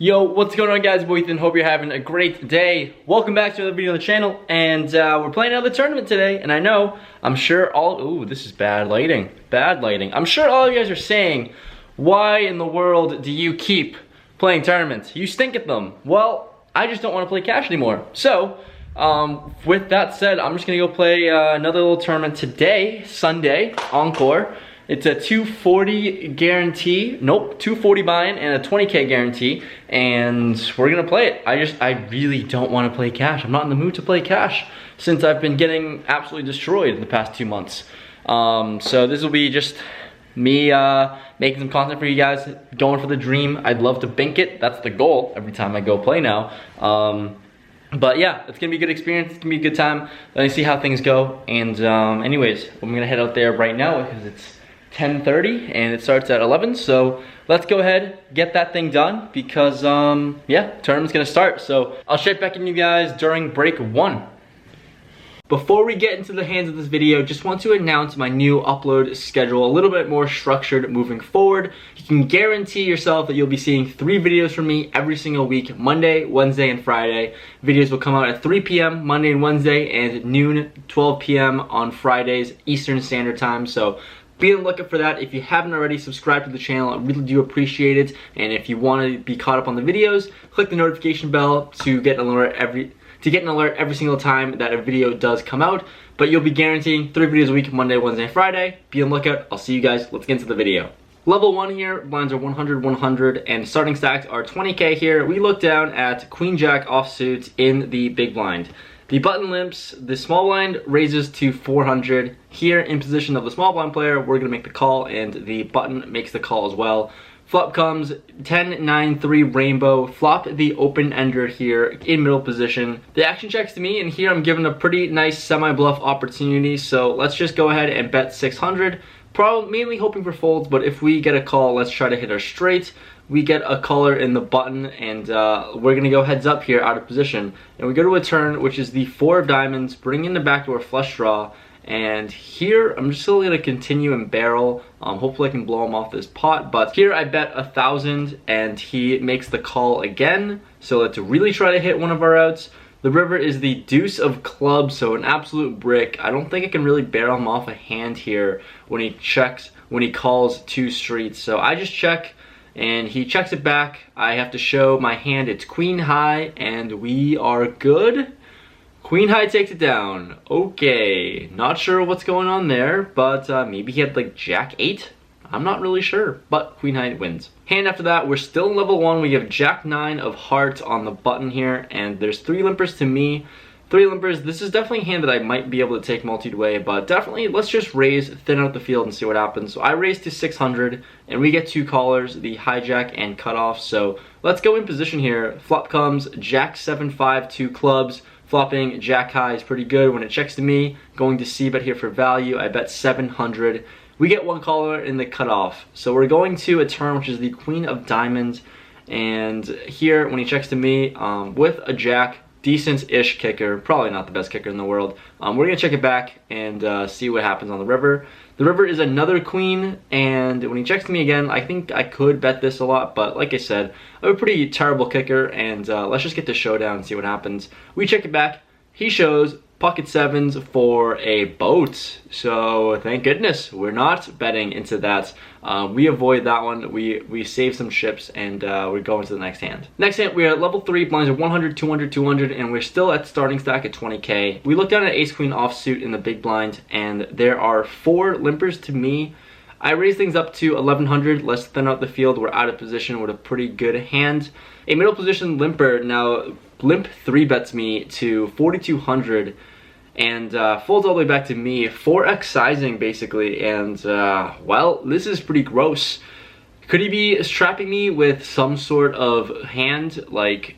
Yo, what's going on, guys? Ethan, hope you're having a great day. Welcome back to another video on the channel, and we're playing another tournament today. And I'm sure ooh, this is bad lighting. Bad lighting. I'm sure all of you guys are saying, why in the world do you keep playing tournaments? You stink at them. Well, I just don't want to play cash anymore. So, with that said, I'm just gonna go play another little tournament today, Sunday, Encore. It's a 240 guarantee, nope, 240 buy-in and a 20K guarantee, and we're gonna play it. I really don't wanna play cash. I'm not in the mood to play cash since I've been getting absolutely destroyed in the past 2 months. So this will be just me making some content for you guys, going for the dream. I'd love to bink it, that's the goal every time I go play now. But yeah, it's gonna be a good experience, it's gonna be a good time. Let me see how things go, and anyways, I'm gonna head out there right now because it's 10:30 and it starts at 11, so let's go ahead, get that thing done because yeah, tournament's gonna start. So I'll check back in you guys during break 1. Before we get into the hands of this video, just want to announce my new upload schedule, a little bit more structured moving forward. You can guarantee yourself that you'll be seeing 3 videos from me every single week, Monday, Wednesday, and Friday. Videos will come out at 3 p.m. Monday and Wednesday, and noon, 12 p.m. on Fridays, Eastern Standard Time. So be on the lookout for that. If you haven't already, subscribe to the channel. I really do appreciate it. And if you want to be caught up on the videos, click the notification bell to get an alert every single time that a video does come out. But you'll be guaranteeing 3 videos a week, Monday, Wednesday, and Friday. Be on the lookout. I'll see you guys. Let's get into the video. Level 1 here, blinds are 100, 100, and starting stacks are 20K here. We look down at Queen Jack offsuit in the big blind. The button limps, the small blind raises to 400. Here in position of the small blind player, we're gonna make the call, and the button makes the call as well. Flop comes 10, 9, 3 rainbow. Flop the open ender here in middle position. The action checks to me, and here I'm given a pretty nice semi-bluff opportunity. So let's just go ahead and bet 600. Probably mainly hoping for folds, but if we get a call, let's try to hit our straight. We get a caller in the button, and we're gonna go heads up here out of position. And we go to a turn, which is the 4 of diamonds, bring in the backdoor flush draw. And here, I'm just still gonna continue and barrel. Hopefully I can blow him off this pot, but here I bet 1,000 and he makes the call again. So let's really try to hit one of our outs. The river is the deuce of clubs, so an absolute brick. I don't think I can really barrel him off a hand here when he calls 2 streets. So I just check, and he checks it back. I have to show my hand, it's queen high, and we are good. Queen high takes it down. Okay, not sure what's going on there, but maybe he had like jack 8? I'm not really sure, but queen high wins. Hand after that, we're still in level 1. We have jack 9 of hearts on the button here, and there's 3 limpers to me. 3 limpers, this is definitely a hand that I might be able to take multi-way, but definitely let's just raise, thin out the field and see what happens. So I raise to 600, and we get 2 callers, the hijack and cutoff. So let's go in position here. Flop comes jack 7, 5, 2 clubs. Flopping jack high is pretty good. When it checks to me, going to c-bet here for value. I bet 700. We get 1 caller in the cutoff. So we're going to a turn, which is the queen of diamonds. And here, when he checks to me, with a jack, decent-ish kicker, probably not the best kicker in the world. We're gonna check it back and see what happens on the river. The river is another queen, and when he checks to me again, I think I could bet this a lot, but like I said, I'm a pretty terrible kicker, and let's just get to showdown and see what happens. We check it back. He shows pocket 7s for a boat, so thank goodness we're not betting into that. We avoid that one. We save some chips, and we're going to the next hand. Next hand, we are at level 3, blinds are 100, 200, 200, and we're still at starting stack at 20K. We look down at ace queen offsuit in the big blind, and there are 4 limpers to me. I raise things up to 1100, let's thin out the field. We're out of position with a pretty good hand. A middle position limper, now limp 3 bets me to 4200 and folds all the way back to me, 4x sizing basically, and well, this is pretty gross. Could he be strapping me with some sort of hand like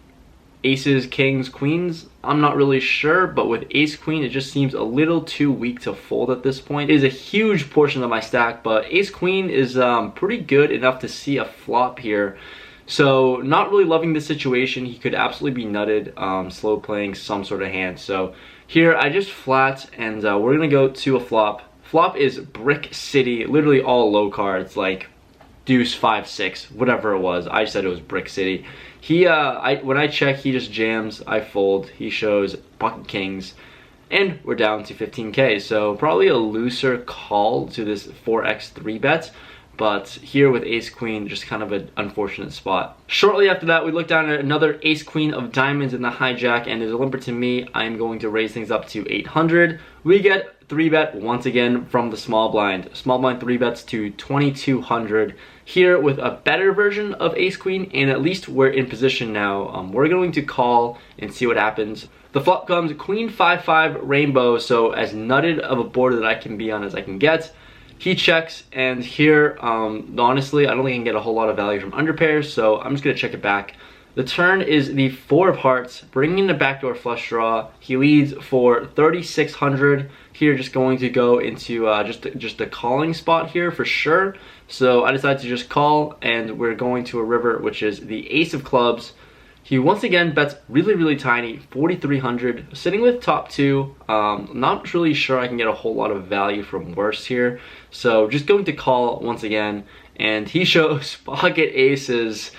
aces, kings, queens? I'm not really sure, but with ace queen, it just seems a little too weak to fold at this point. It is a huge portion of my stack, but ace queen is pretty good enough to see a flop here. So not really loving this situation. He could absolutely be nutted, slow playing some sort of hand. So here I just flat, and we're gonna go to a flop. Flop is Brick City, literally all low cards, like deuce 5-6, whatever it was. I said it was Brick City. When I check, he just jams, I fold, he shows pocket kings, and we're down to 15k. So probably a looser call to this 4x 3-bet. But here with ace queen, just kind of an unfortunate spot. Shortly after that, we look down at another ace queen of diamonds in the hijack, and as a limper to me, I'm going to raise things up to 800. We get 3-bet once again from the small blind. Small blind 3-bets to 2200. Here with a better version of ace queen, and at least we're in position now. We're going to call and see what happens. The flop comes queen 5-5 rainbow, so as nutted of a board that I can be on as I can get. He checks, and here, honestly, I don't think I can get a whole lot of value from underpairs, so I'm just going to check it back. The turn is the 4 of hearts, bringing the backdoor flush draw. He leads for 3,600. Here, just going to go into just the calling spot here for sure. So I decided to just call, and we're going to a river, which is the ace of clubs. He once again bets really, really tiny, 4,300, sitting with top 2. Not really sure I can get a whole lot of value from worse here. So just going to call once again, and he shows pocket aces.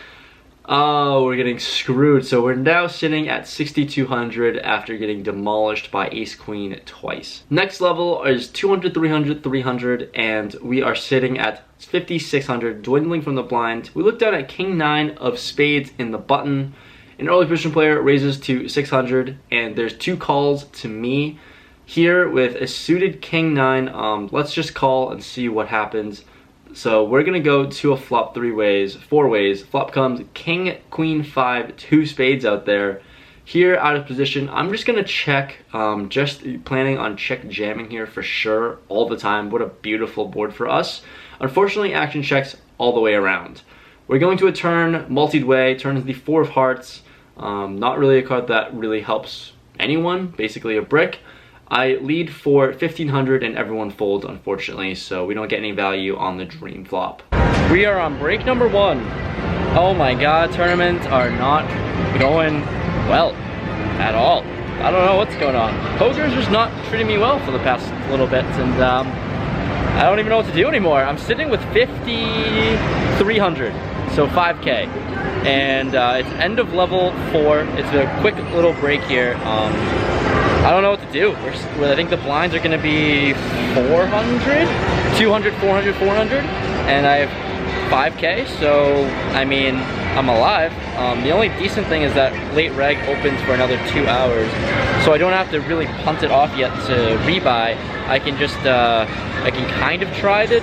Oh, we're getting screwed. So we're now sitting at 6,200 after getting demolished by ace queen twice. Next level is 200, 300, 300, and we are sitting at 5,600, dwindling from the blind. We look down at king 9 of spades in the button. An early position player raises to 600, and there's 2 calls to me. Here with a suited king 9, let's just call and see what happens. So we're gonna go to a flop 4 ways. Flop comes king, queen 5, 2 spades out there. Here out of position, I'm just gonna check, just planning on check jamming here for sure all the time. What a beautiful board for us. Unfortunately, action checks all the way around. We're going to a turn, multied way. Turn is the 4 of hearts. Not really a card that really helps anyone, basically a brick. I lead for 1,500 and everyone folds, unfortunately, so we don't get any value on the dream flop. We are on break number 1. Oh my god, tournaments are not going well at all. I don't know what's going on. Poker is just not treating me well for the past little bit, and I don't even know what to do anymore. I'm sitting with 5,300, so 5k. And it's end of level 4. It's a quick little break here. I don't know what to do. I think the blinds are gonna be 400, 200, 400, 400, and I have 5k, so I mean, I'm alive. The only decent thing is that late reg opens for another 2 hours, so I don't have to really punt it off yet to rebuy. I can just, I can kind of try to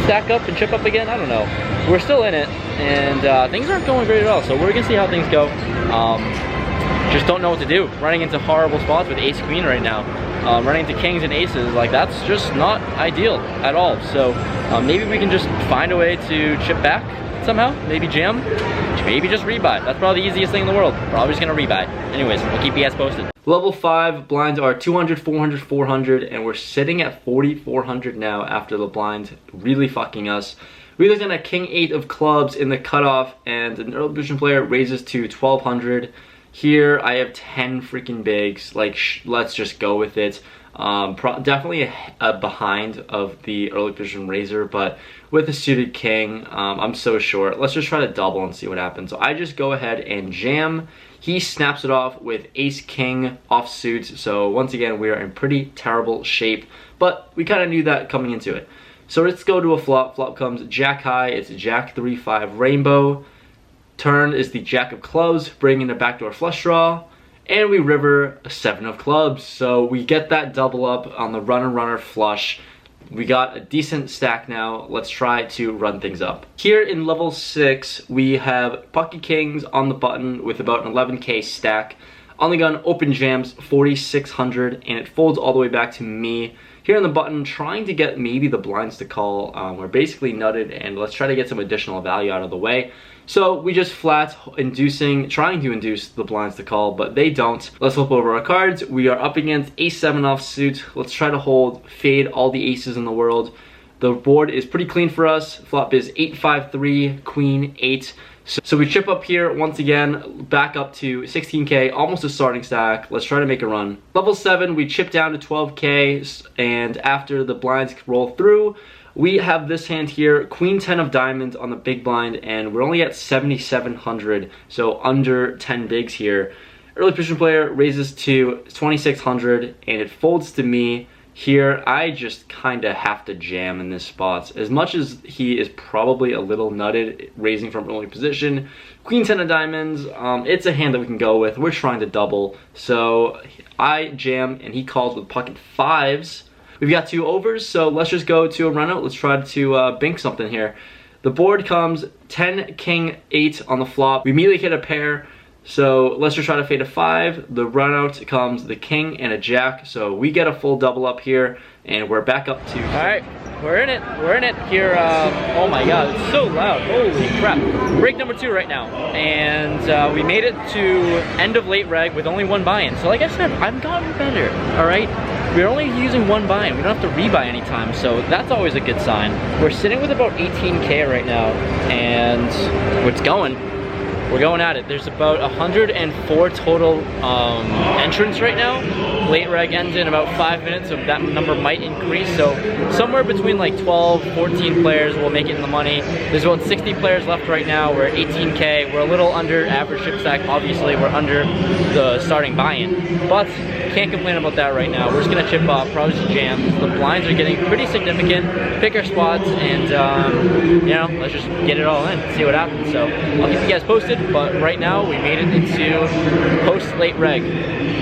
stack up and chip up again. I don't know. We're still in it, and things aren't going great at all, so we're gonna see how things go. Just don't know what to do. Running into horrible spots with ace queen right now. Running into kings and aces, like that's just not ideal at all. So maybe we can just find a way to chip back somehow. Maybe jam, maybe just rebuy. That's probably the easiest thing in the world. Probably just gonna rebuy. Anyways, I'll keep you guys posted. Level 5 blinds are 200, 400, 400, and we're sitting at 4,400 now after the blinds really fucking us. We looked at king 8 of clubs in the cutoff, and an early position player raises to 1,200. Here I have 10 freaking bigs, like let's just go with it. Definitely a behind of the early position raiser, but with a suited king, I'm so short. Let's just try to double and see what happens. So I just go ahead and jam. He snaps it off with ace king offsuit. So once again, we are in pretty terrible shape, but we kind of knew that coming into it. So let's go to a flop. Flop comes jack high. It's jack 3-5 rainbow. Turn is the jack of clubs, bringing a backdoor flush draw, and we river a 7 of clubs. So we get that double up on the runner flush. We got a decent stack now. Let's try to run things up. Here in level 6, we have pocket kings on the button with about an 11k stack. On the gun, open jams 4,600, and it folds all the way back to me. Here on the button, trying to get maybe the blinds to call. We're basically nutted, and let's try to get some additional value out of the way. So we just flat trying to induce the blinds to call, but they don't. Let's flip over our cards. We are up against ace 7 offsuit. Let's try to hold, fade all the aces in the world. The board is pretty clean for us. Flop is 8-5-3, queen 8. So we chip up here once again, back up to 16k, almost a starting stack. Let's try to make a run. Level 7, we chip down to 12k, and after the blinds roll through, We have this hand here, Queen 10 of diamonds on the big blind, and we're only at 7,700, so under 10 bigs here. Early position player raises to 2,600, and it folds to me. Here, I just kind of have to jam in this spot. As much as he is probably a little nutted raising from early position, Queen 10 of diamonds, it's a hand that we can go with. We're trying to double, so I jam, and he calls with pocket fives. We've got 2 overs, so let's just go to a run out. Let's try to bink something here. The board comes 10, king, 8 on the flop. We immediately hit a pair. So let's just try to fade a 5. The run out comes the king and a jack. So we get a full double up here, and we're back up to. All right, we're in it. We're in it here. Oh my God, it's so loud. Holy crap. Break number 2 right now, and we made it to end of late reg with only 1 buy-in. So like I said, I've gotten better. All right, we're only using 1 buy-in. We don't have to rebuy anytime, so that's always a good sign. We're sitting with about 18K right now, and it's going. We're going at it. There's about 104 total entrants right now. Late reg ends in about 5 minutes, so that number might increase. So somewhere between like 12, 14 players will make it in the money. There's about 60 players left right now. We're at 18K. We're a little under average chip stack. Obviously, we're under the starting buy-in, but can't complain about that right now. We're just gonna chip up, probably just jam. The blinds are getting pretty significant. Pick our spots, and you know, let's just get it all in, see what happens. So I'll keep you guys posted. But right now, we made it into post-late reg.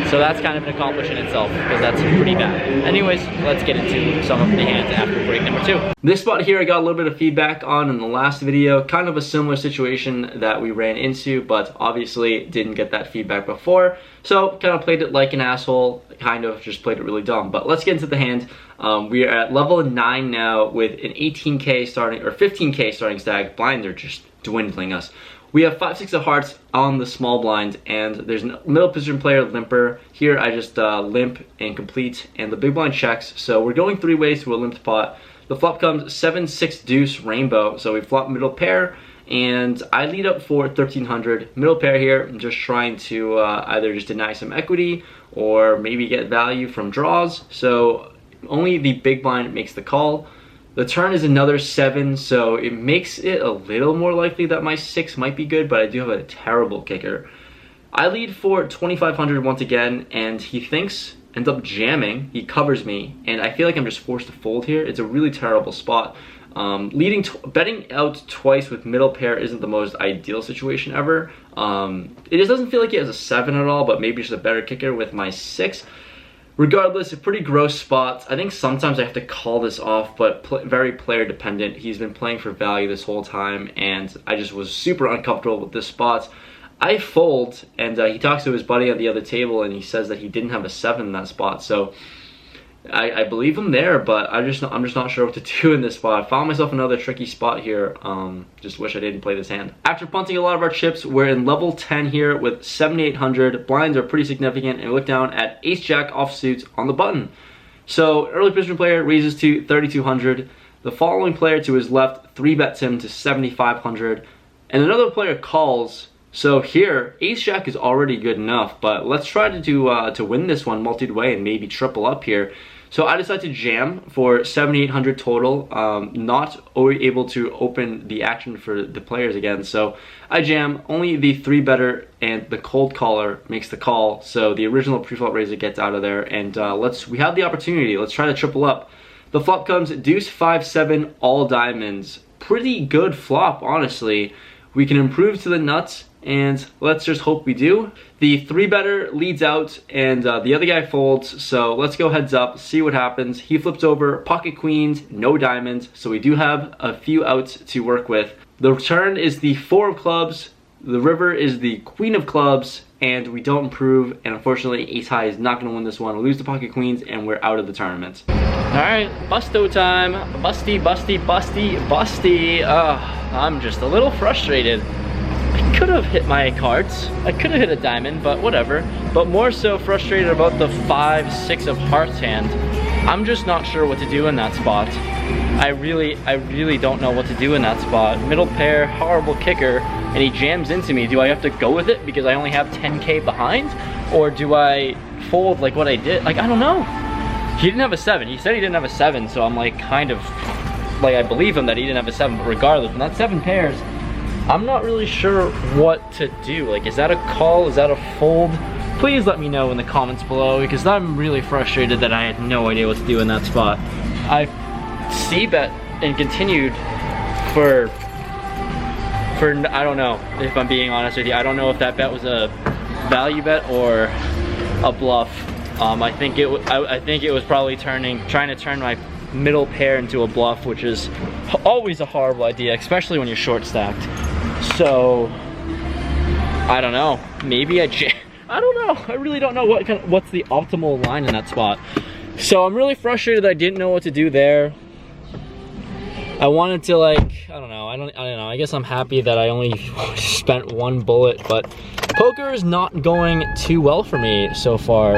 So that's kind of an accomplishment in itself, because that's pretty bad. Anyways, let's get into some of the hands after break number 2. This spot here I got a little bit of feedback on in the last video. Kind of a similar situation that we ran into, but obviously didn't get that feedback before. So kind of played it like an asshole, kind of just played it really dumb. But let's get into the hand. We are at level 9 now with an 18K starting, or 15K starting stack. Blinds are just dwindling us. We have 5, 6 of hearts on the small blind, and there's a middle position player limper. Here I just limp and complete, and the big blind checks. So we're going 3 ways to a limped pot. The flop comes 7, 6 deuce rainbow. So we flop middle pair, and I lead up for 1,300. Middle pair here, I'm just trying to either just deny some equity or maybe get value from draws. So only the big blind makes the call. The turn is another 7, so it makes it a little more likely that my 6 might be good, but I do have a terrible kicker. I lead for 2,500 once again, and he ends up jamming. He covers me, and I feel like I'm just forced to fold here. It's a really terrible spot. Betting out twice with middle pair isn't the most ideal situation ever. It just doesn't feel like he has a 7 at all, but maybe just a better kicker with my 6. Regardless, a pretty gross spot. I think sometimes I have to call this off, but very player dependent. He's been playing for value this whole time, and I just was super uncomfortable with this spot. I fold, and he talks to his buddy at the other table, and he says that he didn't have a 7 in that spot. So I believe him there, but I'm just not sure what to do in this spot. I found myself another tricky spot here. Just wish I didn't play this hand. After punting a lot of our chips, we're in level 10 here with 7,800. Blinds are pretty significant, and we look down at ace jack offsuit on the button. So early position player raises to 3,200. The following player to his left 3-bets him to 7,500, and another player calls. So here, ace jack is already good enough, but let's try to win this one multi-way and maybe triple up here. So I decided to jam for 7,800 total, not able to open the action for the players again. So I jam, only the 3-better and the cold caller makes the call. So the original pre-flop raiser gets out of there, and we have the opportunity. Let's try to triple up. The flop comes deuce 5, 7, all diamonds. Pretty good flop, honestly. We can improve to the nuts, and let's just hope we do. The 3-better leads out, and the other guy folds, so let's go heads up, see what happens. He flips over, pocket queens, no diamonds, so we do have a few outs to work with. The turn is the 4 of clubs, the river is the queen of clubs, and we don't improve, and unfortunately ace high is not going to win this one. We lose the pocket queens, and we're out of the tournament. Alright, busto time. Busty, busty, busty, busty. I'm just a little frustrated. I could have hit my cards. I could have hit a diamond, but whatever. But more so frustrated about the 5, 6 of hearts hand. I'm just not sure what to do in that spot. I really don't know what to do in that spot. Middle pair, horrible kicker, and he jams into me. Do I have to go with it because I only have 10K behind? Or do I fold like what I did? Like, I don't know. He didn't have a 7. He said he didn't have a 7, so I'm like kind of like, I believe him that he didn't have a 7, but regardless, when that's 7 pairs, I'm not really sure what to do. Like, is that a call? Is that a fold? Please let me know in the comments below, because I'm really frustrated that I had no idea what to do in that spot. I c-bet and continued for I don't know, if I'm being honest with you. I don't know if that bet was a value bet or a bluff. I think it was probably trying to turn my middle pair into a bluff, which is always a horrible idea, especially when you're short stacked. So I don't know. Maybe I don't know. I really don't know what's the optimal line in that spot. So I'm really frustrated that I didn't know what to do there. I wanted to, like, I don't know. I don't know. I guess I'm happy that I only spent 1 bullet, but poker is not going too well for me so far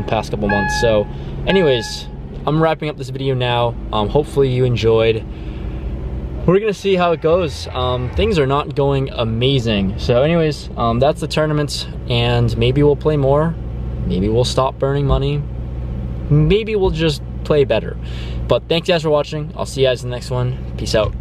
past couple months. So anyways, I'm wrapping up this video now. Hopefully you enjoyed. We're gonna see how it goes. Things are not going amazing. So anyways, that's the tournament, and maybe we'll play more. Maybe we'll stop burning money. Maybe we'll just play better. But thanks guys for watching. I'll see you guys in the next one. Peace out.